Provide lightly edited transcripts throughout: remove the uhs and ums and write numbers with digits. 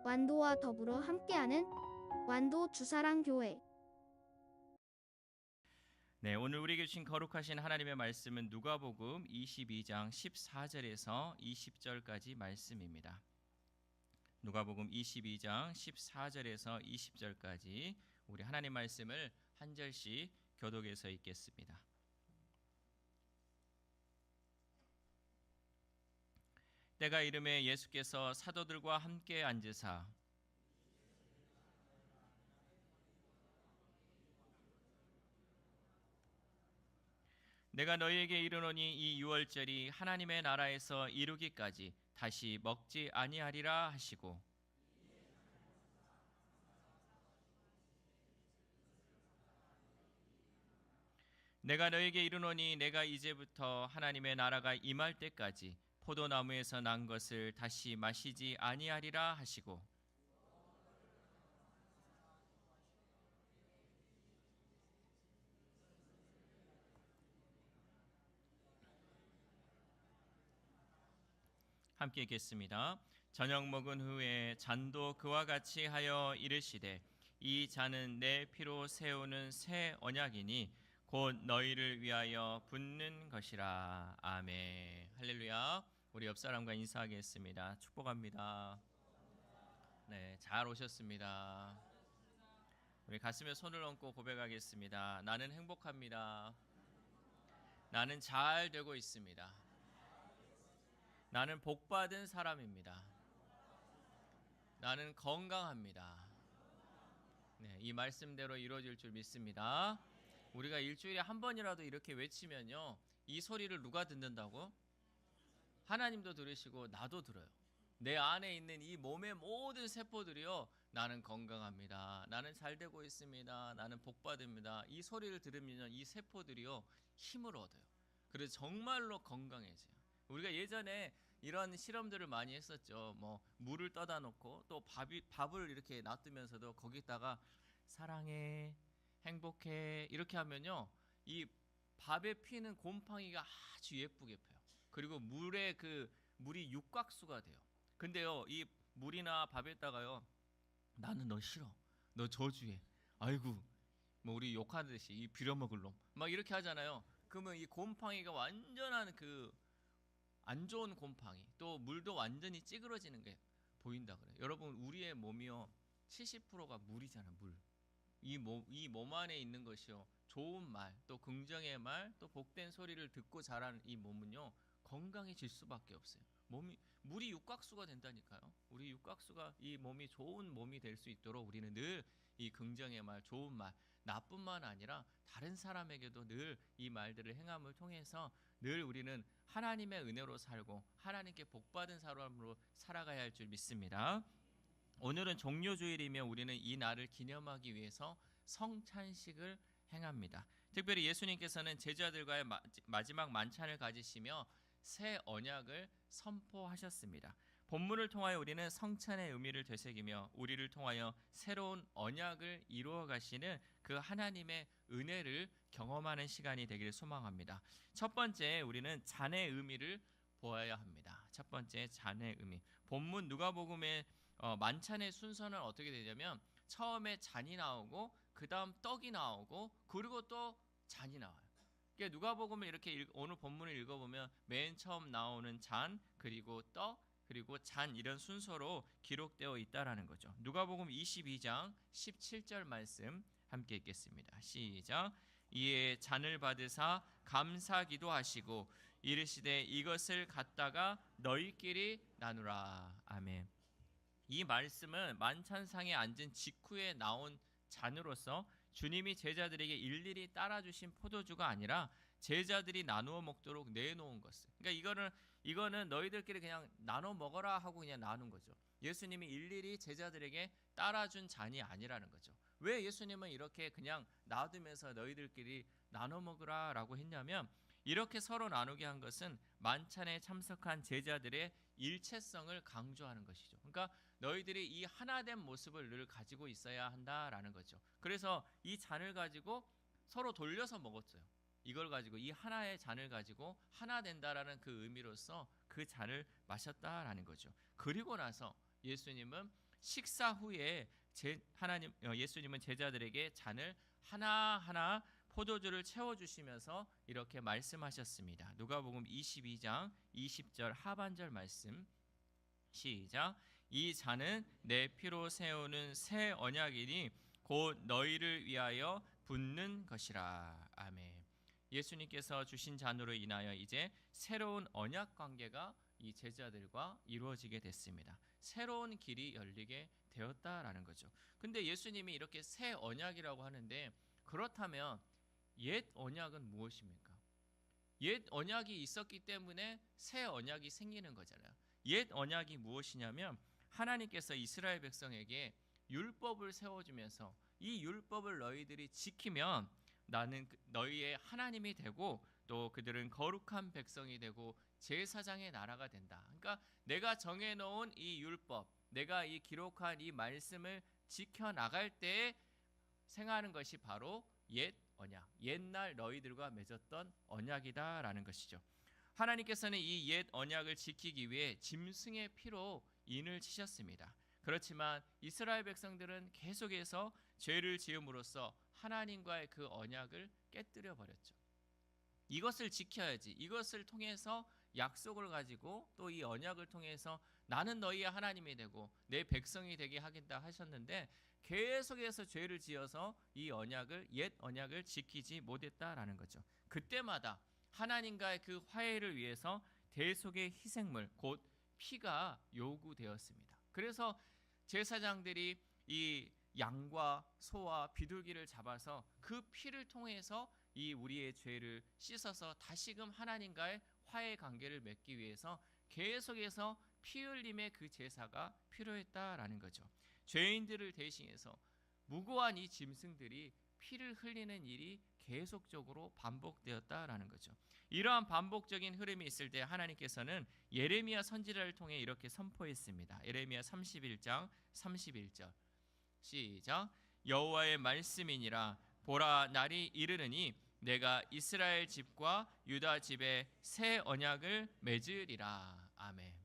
완도와 더불어 함께하는 완도 주사랑교회. 네, 오늘 우리에게 주신 거룩하신 하나님의 말씀은 누가복음 22장 14절에서 20절까지 말씀입니다. 누가복음 22장 14절에서 20절까지 우리 하나님 말씀을 한 절씩 교독해서 읽겠습니다. 때가 이르매 예수께서 사도들과 함께 앉으사 내가 너희에게 이르노니 이 유월절이 하나님의 나라에서 이루기까지 다시 먹지 아니하리라 하시고 내가 너희에게 이르노니 내가 이제부터 하나님의 나라가 임할 때까지 포도나무에서 난 것을 다시 마시지 아니하리라 하시고 함께 읽겠습니다. 저녁 먹은 후에 잔도 그와 같이 하여 이르시되 이 잔은 내 피로 세우는 새 언약이니 곧 너희를 위하여 붓는 것이라. 아멘. 할렐루야. 우리 옆 사람과 인사하겠습니다. 축복합니다. 네, 잘 오셨습니다. 우리 가슴에 손을 얹고 고백하겠습니다. 나는 행복합니다. 나는 잘 되고 있습니다. 나는 복받은 사람입니다. 나는 건강합니다. 네, 이 말씀대로 이루어질 줄 믿습니다. 우리가 일주일에 한 번이라도 이렇게 외치면요, 이 소리를 누가 듣는다고? 하나님도 들으시고 나도 들어요. 내 안에 있는 이 몸의 모든 세포들이요, 나는 건강합니다. 나는 잘 되고 있습니다. 나는 복받습니다. 이 소리를 들으면 이 세포들이요, 힘을 얻어요. 그래서 정말로 건강해져요. 우리가 예전에 이런 실험들을 많이 했었죠. 뭐 물을 떠다 놓고 또 밥을 이렇게 놔두면서도 거기다가 사랑해, 행복해 이렇게 하면요, 이 밥에 피는 곰팡이가 아주 예쁘게 펴요. 그리고 물이 육각수가 돼요. 근데요, 이 물이나 밥에다가요, 나는 너 싫어, 너 저주해, 아이고, 뭐 우리 욕하듯이 이 빌어먹을 놈 막 이렇게 하잖아요. 그러면 이 곰팡이가 완전한 안 좋은 곰팡이, 또 물도 완전히 찌그러지는 게 보인다 그래요. 여러분, 우리의 몸이요 70%가 물이잖아요. 물. 이 몸 안에 있는 것이요, 좋은 말, 또 긍정의 말, 또 복된 소리를 듣고 자란 이 몸은요 건강해질 수밖에 없어요. 물이 육각수가 된다니까요. 우리 육각수가 이 몸이 좋은 몸이 될 수 있도록 우리는 늘 이 긍정의 말, 좋은 말, 나뿐만 아니라 다른 사람에게도 늘 이 말들을 행함을 통해서 늘 우리는 하나님의 은혜로 살고 하나님께 복받은 사람으로 살아가야 할 줄 믿습니다. 오늘은 종료주일이며 우리는 이 날을 기념하기 위해서 성찬식을 행합니다. 특별히 예수님께서는 제자들과의 마지막 만찬을 가지시며 새 언약을 선포하셨습니다. 본문을 통하여 우리는 성찬의 의미를 되새기며 우리를 통하여 새로운 언약을 이루어 가시는 그 하나님의 은혜를 경험하는 시간이 되기를 소망합니다. 첫 번째, 우리는 잔의 의미를 보아야 합니다. 첫 번째, 잔의 의미. 본문 누가복음의 만찬의 순서는 어떻게 되냐면 처음에 잔이 나오고 그 다음 떡이 나오고 그리고 또 잔이 나와요. 그러니까 누가복음을 이렇게 오늘 본문을 읽어보면 맨 처음 나오는 잔, 그리고 떡, 그리고 잔, 이런 순서로 기록되어 있다라는 거죠. 누가복음 22장 17절 말씀 함께 읽겠습니다. 시작. 이에 잔을 받으사 감사기도 하시고 이르시되 이것을 갖다가 너희끼리 나누라. 아멘. 이 말씀은 만찬상에 앉은 직후에 나온 잔으로서 주님이 제자들에게 일일이 따라주신 포도주가 아니라 제자들이 나누어 먹도록 내놓은 것을. 그러니까 이거는 너희들끼리 그냥 나눠 먹어라 하고 그냥 나눈 거죠. 예수님이 일일이 제자들에게 따라준 잔이 아니라는 거죠. 왜 예수님은 이렇게 그냥 놔두면서 너희들끼리 나눠 먹으라라고 했냐면, 이렇게 서로 나누게 한 것은 만찬에 참석한 제자들의 일체성을 강조하는 것이죠. 그러니까 너희들이 이 하나된 모습을 늘 가지고 있어야 한다라는 거죠. 그래서 이 잔을 가지고 서로 돌려서 먹었어요. 이걸 가지고, 이 하나의 잔을 가지고 하나 된다라는 그 의미로서 그 잔을 마셨다라는 거죠. 그리고 나서 예수님은 식사 후에 예수님은 제자들에게 잔을 하나하나 포도주를 채워주시면서 이렇게 말씀하셨습니다. 누가복음 22장 20절 하반절 말씀 시작. 이 잔은 내 피로 세우는 새 언약이니 곧 너희를 위하여 붓는 것이라. 아멘. 예수님께서 주신 잔으로 인하여 이제 새로운 언약 관계가 이 제자들과 이루어지게 됐습니다. 새로운 길이 열리게 되었다라는 거죠. 근데 예수님이 이렇게 새 언약이라고 하는데, 그렇다면 옛 언약은 무엇입니까? 옛 언약이 있었기 때문에 새 언약이 생기는 거잖아요. 옛 언약이 무엇이냐면 하나님께서 이스라엘 백성에게 율법을 세워주면서 이 율법을 너희들이 지키면 나는 너희의 하나님이 되고 또 그들은 거룩한 백성이 되고 제사장의 나라가 된다. 그러니까 내가 정해놓은 이 율법, 내가 이 기록한 이 말씀을 지켜나갈 때 생하는 것이 바로 옛 언약, 옛날 너희들과 맺었던 언약이다라는 것이죠. 하나님께서는 이 옛 언약을 지키기 위해 짐승의 피로 인을 치셨습니다. 그렇지만 이스라엘 백성들은 계속해서 죄를 지음으로써 하나님과의 그 언약을 깨뜨려 버렸죠. 이것을 지켜야지, 이것을 통해서 약속을 가지고 또 이 언약을 통해서 나는 너희의 하나님이 되고 내 백성이 되게 하겠다 하셨는데, 계속해서 죄를 지어서 이 언약을, 옛 언약을 지키지 못했다라는 거죠. 그때마다 하나님과의 그 화해를 위해서 대속의 희생물 곧 피가 요구되었습니다. 그래서 제사장들이 이 양과 소와 비둘기를 잡아서 그 피를 통해서 이 우리의 죄를 씻어서 다시금 하나님과의 화해 관계를 맺기 위해서 계속해서 피 흘림의 그 제사가 필요했다라는 거죠. 죄인들을 대신해서 무고한 이 짐승들이 피를 흘리는 일이 계속적으로 반복되었다라는 거죠. 이러한 반복적인 흐름이 있을 때 하나님께서는 예레미야 선지자를 통해 이렇게 선포했습니다. 예레미야 31장 31절 시작. 여호와의 말씀이니라. 보라, 날이 이르르니 내가 이스라엘 집과 유다 집에 새 언약을 맺으리라. 아멘.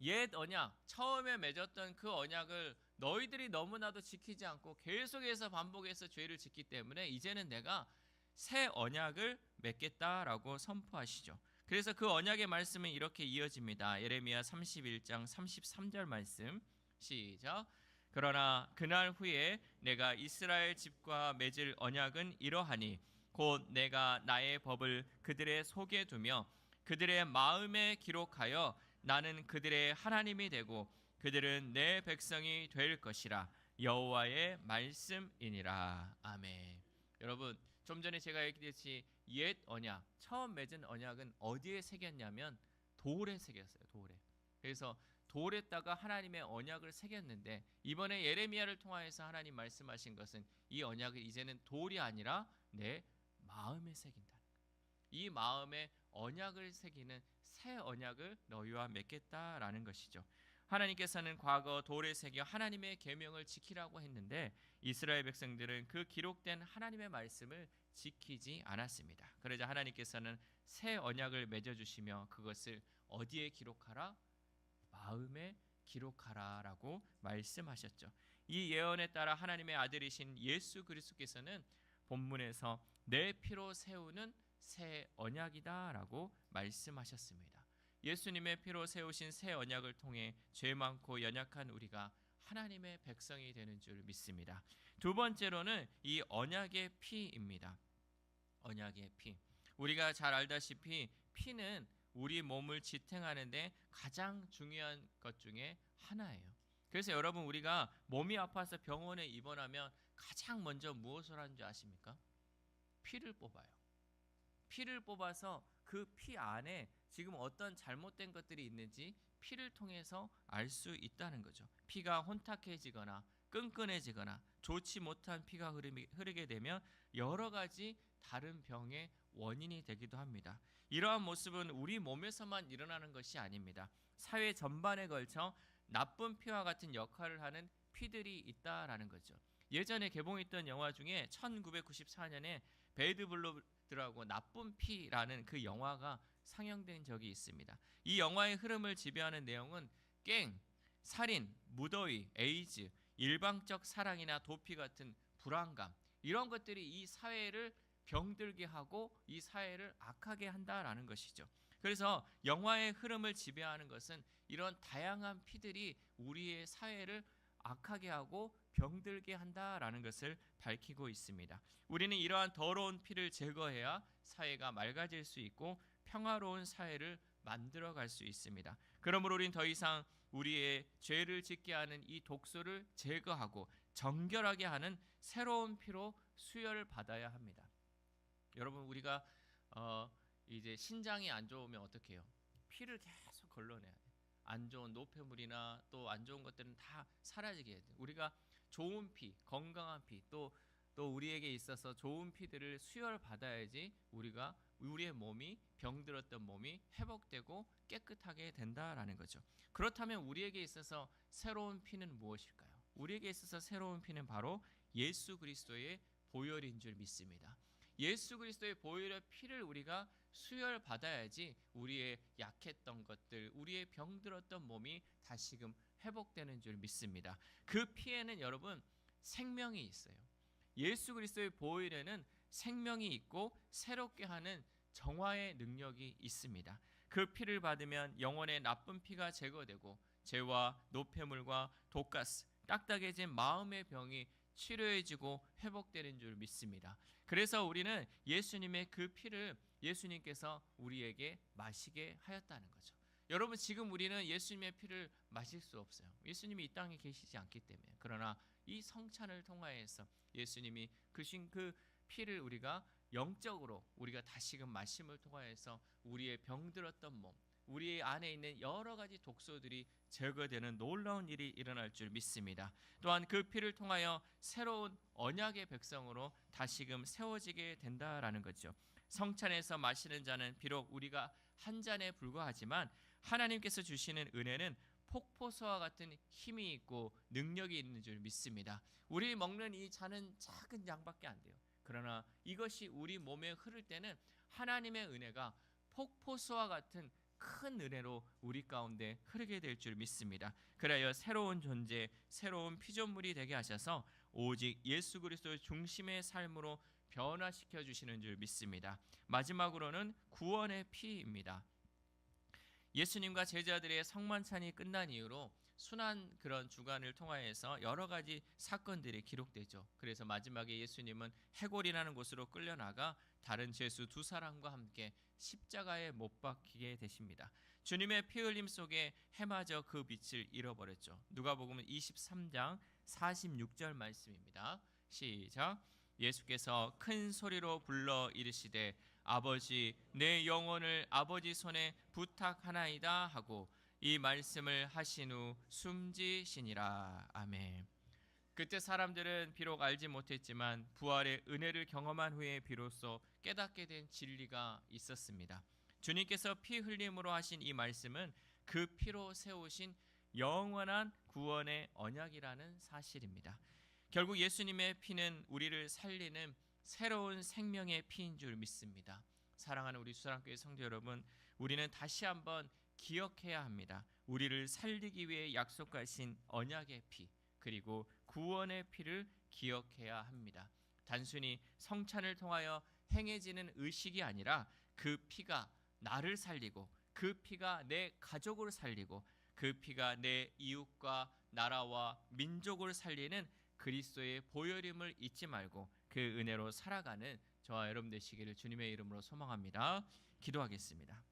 옛 언약, 처음에 맺었던 그 언약을 너희들이 너무나도 지키지 않고 계속해서 반복해서 죄를 짓기 때문에 이제는 내가 새 언약을 맺겠다라고 선포하시죠. 그래서 그 언약의 말씀은 이렇게 이어집니다. 예레미야 31장 33절 말씀 시작. 그러나 그날 후에 내가 이스라엘 집과 맺을 언약은 이러하니 곧 내가 나의 법을 그들의 속에 두며 그들의 마음에 기록하여 나는 그들의 하나님이 되고 그들은 내 백성이 될 것이라. 여호와의 말씀이니라. 아멘. 여러분, 좀 전에 제가 얘기했듯이 옛 언약, 처음 맺은 언약은 어디에 새겼냐면 돌에 새겼어요. 돌에. 그래서 돌에다가 하나님의 언약을 새겼는데, 이번에 예레미야를 통하여서 하나님 말씀하신 것은 이 언약을 이제는 돌이 아니라 내 마음에 새긴다는 거예요. 이 마음에 언약을 새기는 새 언약을 너희와 맺겠다라는 것이죠. 하나님께서는 과거 돌에 새겨 하나님의 계명을 지키라고 했는데 이스라엘 백성들은 그 기록된 하나님의 말씀을 지키지 않았습니다. 그러자 하나님께서는 새 언약을 맺어주시며 그것을 어디에 기록하라? 마음에 기록하라라고 말씀하셨죠. 이 예언에 따라 하나님의 아들이신 예수 그리스도께서는 본문에서 내 피로 세우는 새 언약이다라고 말씀하셨습니다. 예수님의 피로 세우신 새 언약을 통해 죄 많고 연약한 우리가 하나님의 백성이 되는 줄 믿습니다. 두 번째로는 이 언약의 피입니다. 언약의 피. 우리가 잘 알다시피 피는 우리 몸을 지탱하는데 가장 중요한 것 중에 하나예요. 그래서 여러분, 우리가 몸이 아파서 병원에 입원하면 가장 먼저 무엇을 하는 줄 아십니까? 피를 뽑아요. 피를 뽑아서 그 피 안에 지금 어떤 잘못된 것들이 있는지 피를 통해서 알 수 있다는 거죠. 피가 혼탁해지거나 끈끈해지거나 좋지 못한 피가 흐르게 되면 여러 가지 다른 병의 원인이 되기도 합니다. 이러한 모습은 우리 몸에서만 일어나는 것이 아닙니다. 사회 전반에 걸쳐 나쁜 피와 같은 역할을 하는 피들이 있다라는 거죠. 예전에 개봉했던 영화 중에 1994년에 배드 블루드라고 나쁜 피라는 그 영화가 상영된 적이 있습니다. 이 영화의 흐름을 지배하는 내용은 살인, 무더위, 에이즈, 일방적 사랑이나 도피 같은 불안감, 이런 것들이 이 사회를 병들게 하고 이 사회를 악하게 한다라는 것이죠. 그래서 영화의 흐름을 지배하는 것은 이런 다양한 피들이 우리의 사회를 악하게 하고 병들게 한다라는 것을 밝히고 있습니다. 우리는 이러한 더러운 피를 제거해야 사회가 맑아질 수 있고 평화로운 사회를 만들어갈 수 있습니다. 그러므로 우리는 더 이상 우리의 죄를 짓게 하는 이 독소를 제거하고 정결하게 하는 새로운 피로 수혈을 받아야 합니다. 여러분, 우리가 이제 신장이 안 좋으면 어떻게 해요? 피를 계속 걸러내야 돼요. 안 좋은 노폐물이나 또 안 좋은 것들은 다 사라지게 해야 돼요. 우리가 좋은 피, 건강한 피, 또 우리에게 있어서 좋은 피들을 수혈 받아야지 우리의 몸이 병들었던 몸이 회복되고 깨끗하게 된다라는 거죠. 그렇다면 우리에게 있어서 새로운 피는 무엇일까요? 우리에게 있어서 새로운 피는 바로 예수 그리스도의 보혈인 줄 믿습니다. 예수 그리스도의 보혈의 피를 우리가 수혈 받아야지 우리의 약했던 것들, 우리의 병들었던 몸이 다시금 회복되는 줄 믿습니다. 그 피에는 여러분 생명이 있어요. 예수 그리스도의 보혈에는 생명이 있고 새롭게 하는 정화의 능력이 있습니다. 그 피를 받으면 영혼의 나쁜 피가 제거되고 죄와 노폐물과 독가스, 딱딱해진 마음의 병이 치료해지고 회복되는 줄 믿습니다. 그래서 우리는 예수님의 그 피를 예수님께서 우리에게 마시게 하였다는 거죠. 여러분, 지금 우리는 예수님의 피를 마실 수 없어요. 예수님이 이 땅에 계시지 않기 때문에. 그러나 이 성찬을 통하여서 예수님이 그신 그 피를 우리가 영적으로 우리가 다시금 마심을 통하여서 우리의 병들었던 몸, 우리 안에 있는 여러 가지 독소들이 제거되는 놀라운 일이 일어날 줄 믿습니다. 또한 그 피를 통하여 새로운 언약의 백성으로 다시금 세워지게 된다라는 거죠. 성찬에서 마시는 자는 비록 우리가 한 잔에 불과하지만 하나님께서 주시는 은혜는 폭포수와 같은 힘이 있고 능력이 있는 줄 믿습니다. 우리 먹는 이 잔은 작은 양밖에 안 돼요. 그러나 이것이 우리 몸에 흐를 때는 하나님의 은혜가 폭포수와 같은 큰 은혜로 우리 가운데 흐르게 될 줄 믿습니다. 그래야 새로운 존재, 새로운 피조물이 되게 하셔서 오직 예수 그리스도의 중심의 삶으로 변화시켜 주시는 줄 믿습니다. 마지막으로는 구원의 피입니다. 예수님과 제자들의 성만찬이 끝난 이후로 순환 그런 주간을 통하여서 여러 가지 사건들이 기록되죠. 그래서 마지막에 예수님은 해골이라는 곳으로 끌려나가 다른 죄수 두 사람과 함께 십자가에 못 박히게 되십니다. 주님의 피 흘림 속에 해마저 그 빛을 잃어버렸죠. 누가복음 23장 46절 말씀입니다. 시작. 예수께서 큰 소리로 불러 이르시되 아버지, 내 영혼을 아버지 손에 부탁하나이다 하고 이 말씀을 하신 후 숨지시니라. 아멘. 그때 사람들은 비록 알지 못했지만 부활의 은혜를 경험한 후에 비로소 깨닫게 된 진리가 있었습니다. 주님께서 피 흘림으로 하신 이 말씀은 그 피로 세우신 영원한 구원의 언약이라는 사실입니다. 결국 예수님의 피는 우리를 살리는 새로운 생명의 피인 줄 믿습니다. 사랑하는 우리 수사랑교회 성도 여러분, 우리는 다시 한번 기억해야 합니다. 우리를 살리기 위해 약속하신 언약의 피, 그리고 구원의 피를 기억해야 합니다. 단순히 성찬을 통하여 행해지는 의식이 아니라 그 피가 나를 살리고 그 피가 내 가족을 살리고 그 피가 내 이웃과 나라와 민족을 살리는 그리스도의 보혈임을 잊지 말고 그 은혜로 살아가는 저와 여러분 되시기를 주님의 이름으로 소망합니다. 기도하겠습니다.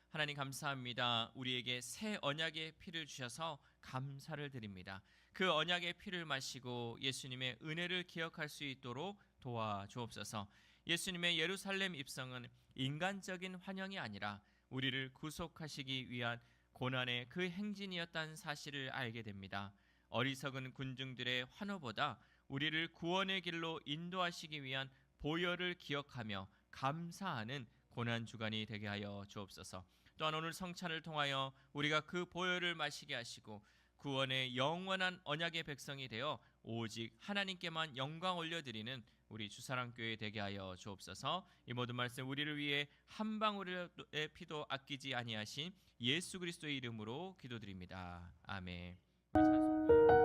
하나님 감사합니다. 우리에게 새 언약의 피를 주셔서 감사를 드립니다. 그 언약의 피를 마시고 예수님의 은혜를 기억할 수 있도록 도와주옵소서. 예수님의 예루살렘 입성은 인간적인 환영이 아니라 우리를 구속하시기 위한 고난의 그 행진이었다는 사실을 알게 됩니다. 어리석은 군중들의 환호보다 우리를 구원의 길로 인도하시기 위한 보혈을 기억하며 감사하는 고난주간이 되게 하여 주옵소서. 또한 오늘 성찬을 통하여 우리가 그 보혈을 마시게 하시고 구원의 영원한 언약의 백성이 되어 오직 하나님께만 영광 올려드리는 우리 주사랑교회 되게 하여 주옵소서. 이 모든 말씀 우리를 위해 한 방울의 피도 아끼지 아니하신 예수 그리스도의 이름으로 기도드립니다. 아멘. 찬송가